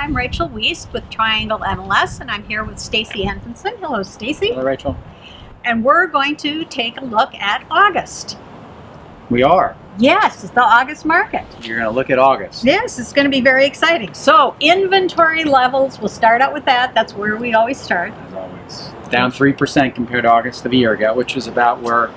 I'm Rachel Wiest with Triangle MLS, and I'm here with Stacy Hankinson. Hello, Stacy. Hello, Rachel. And we're going to take a look at August. We are. Yes, it's the August market. You're going to look at August. Yes, it's going to be very exciting. So, inventory levels, we'll start out with that. That's where we always start. As always. Down 3% compared to August of a year ago, which is about where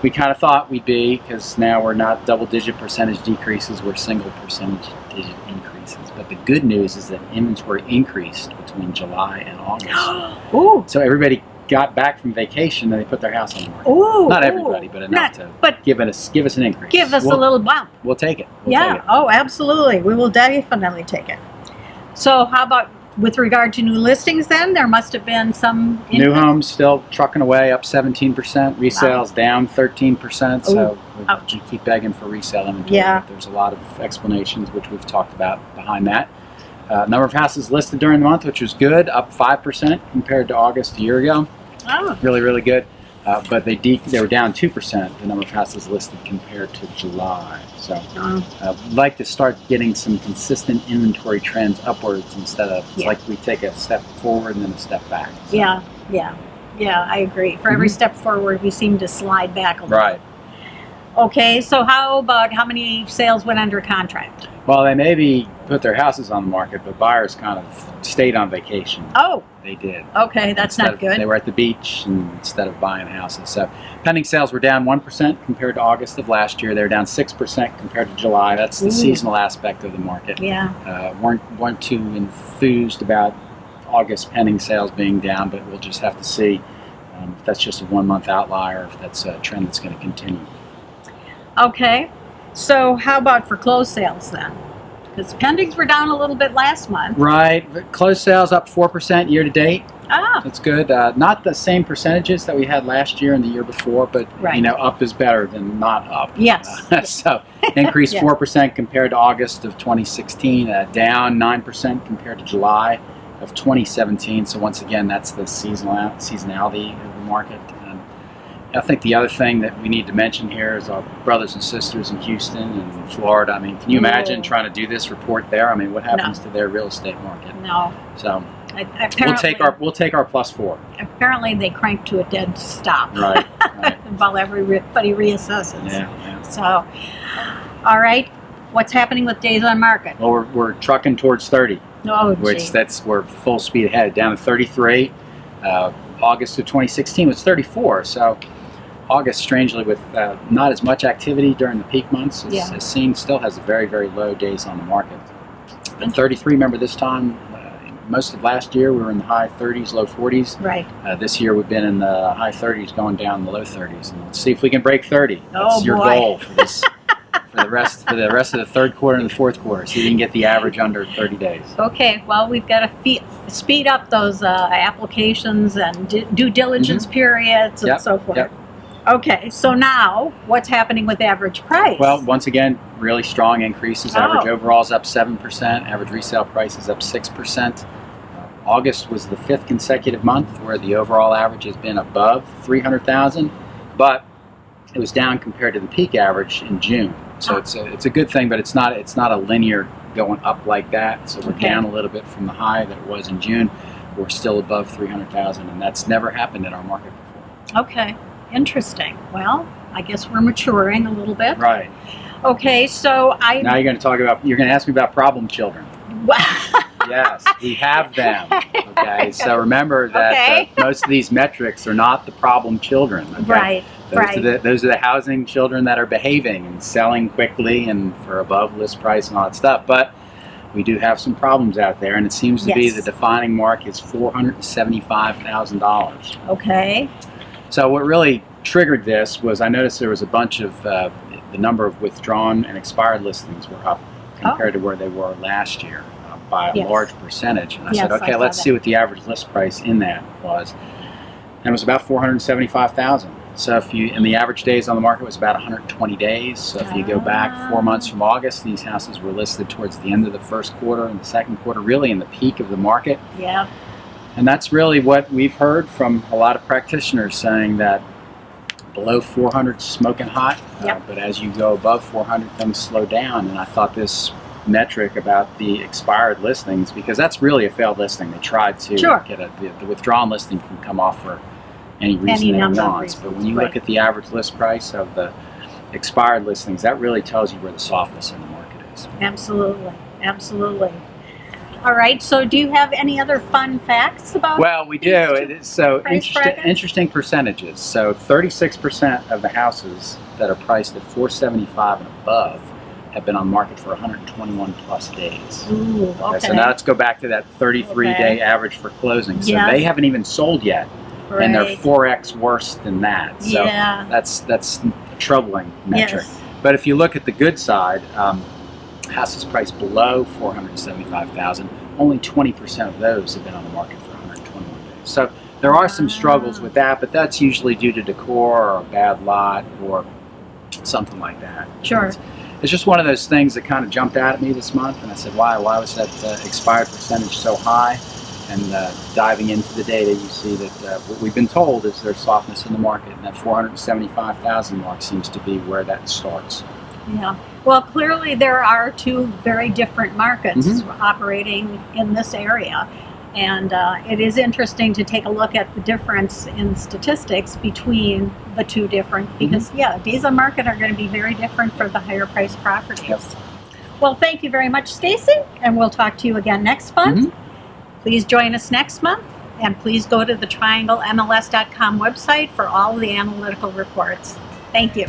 we kind of thought we'd be, because now we're not double-digit percentage decreases, we're single percentage digit increases. But the good news is that inventory increased between July and August. Ooh. So everybody got back from vacation and they put their house on the market. Ooh, not everybody, but enough to give us an increase. Give us a little bump. We'll take it. Take it. Oh, absolutely. We will definitely take it. So how about with regard to new listings then? There must have been some new homes still trucking away, up 17%. Resales down 13%. So we keep begging for resale inventory. Yeah. There's a lot of explanations, which we've talked about behind that. Number of houses listed during the month, which was good, up 5% compared to August a year ago. Oh. Really, really good. But they were down 2%, the number of houses listed compared to July. So I'd like to start getting some consistent inventory trends upwards instead of it's like we take a step forward and then a step back. So. Yeah, I agree. For every step forward, we seem to slide back a little. Right. Okay, so how about how many sales went under contract? Well, they maybe put their houses on the market, but buyers kind of stayed on vacation. Oh. They did. Okay, that's not good. They were at the beach instead of buying houses. So pending sales were down 1% compared to August of last year. They were down 6% compared to July. That's the seasonal aspect of the market. Yeah. Weren't too enthused about August pending sales being down, but we'll just have to see if that's just a 1 month outlier, or if that's a trend that's going to continue. Okay. So how about for closed sales then? Because pendings were down a little bit last month. Right. But closed sales up 4% year to date. Ah. That's good. Not the same percentages that we had last year and the year before, but up is better than not up. Yes. So increased 4% compared to August of 2016, down 9% compared to July of 2017. So once again, that's the seasonality of the market. I think the other thing that we need to mention here is our brothers and sisters in Houston and Florida. I mean, can you imagine trying to do this report there? I mean, what happens to their real estate market? No. So we'll take our +4. Apparently, they cranked to a dead stop. Right. While everybody reassesses. Yeah. So, all right, what's happening with days on market? Well, we're trucking towards 30. Oh, which we're full speed ahead, down to 33. August of 2016 was 34. So. August, strangely, with not as much activity during the peak months, is seen, still has a very, very low days on the market. And 33, remember this time, most of last year we were in the high 30s, low 40s. Right. This year we've been in the high 30s, going down in the low 30s. And let's see if we can break 30. That's your goal for this, for the rest of the third quarter and the fourth quarter. So you can get the average under 30 days. Okay. Well, we've got to speed up those applications and due diligence periods and so forth. Yep. Okay, so now what's happening with average price? Well, once again, really strong increases. Average overall is up 7%. Average resale price is up 6%. August was the 5th consecutive month where the overall average has been above 300,000, but it was down compared to the peak average in June. So it's a good thing, but it's not a linear going up like that. So we're down a little bit from the high that it was in June. We're still above 300,000, and that's never happened in our market before. Okay. Interesting. Well, I guess we're maturing a little bit. Right. Okay, so now you're going to ask me about problem children. Yes, we have them. Okay, so remember that most of these metrics are not the problem children. Okay? Right. Those are the housing children that are behaving and selling quickly and for above list price and all that stuff. But we do have some problems out there, and it seems to be the defining mark is $475,000. Okay. So what really triggered this was I noticed there was a bunch of the number of withdrawn and expired listings were up compared to where they were last year by a large percentage. And I said, okay, let's see what the average list price in that was. And it was about $475,000. So and the average days on the market was about 120 days. So if you go back 4 months from August, these houses were listed towards the end of the first quarter and the second quarter, really in the peak of the market. Yeah. And that's really what we've heard from a lot of practitioners, saying that below 400 is smoking hot, but as you go above 400, things slow down. And I thought this metric about the expired listings, because that's really a failed listing. They tried to Sure. get the withdrawn listing can come off for any reason they number of want. reasons, But when you right. look at the average list price of the expired listings, that really tells you where the softness in the market is. Absolutely, absolutely. All right, so do you have any other fun facts about? Well, we do. It is so price brackets? interesting percentages. So 36% of the houses that are priced at $475 and above have been on market for 121 plus days. Ooh, okay. So now let's go back to that 33-day Okay. average for closing. So Yeah. they haven't even sold yet, and they're Right. 4x worse than that. So Yeah. that's a troubling metric. Yes. But if you look at the good side, houses priced below $475,000, only 20% of those have been on the market for 121 days. So there are some struggles with that, but that's usually due to decor or a bad lot or something like that. Sure. It's just one of those things that kind of jumped out at me this month, and I said, why was that expired percentage so high? And diving into the data, you see that what we've been told is there's softness in the market, and that 475,000 mark seems to be where that starts. Yeah. Well, clearly there are two very different markets operating in this area. And it is interesting to take a look at the difference in statistics between the two different, because days on market are going to be very different for the higher priced properties. Yep. Well, thank you very much, Stacy, and we'll talk to you again next month. Please join us next month, and please go to the TriangleMLS.com website for all of the analytical reports. Thank you.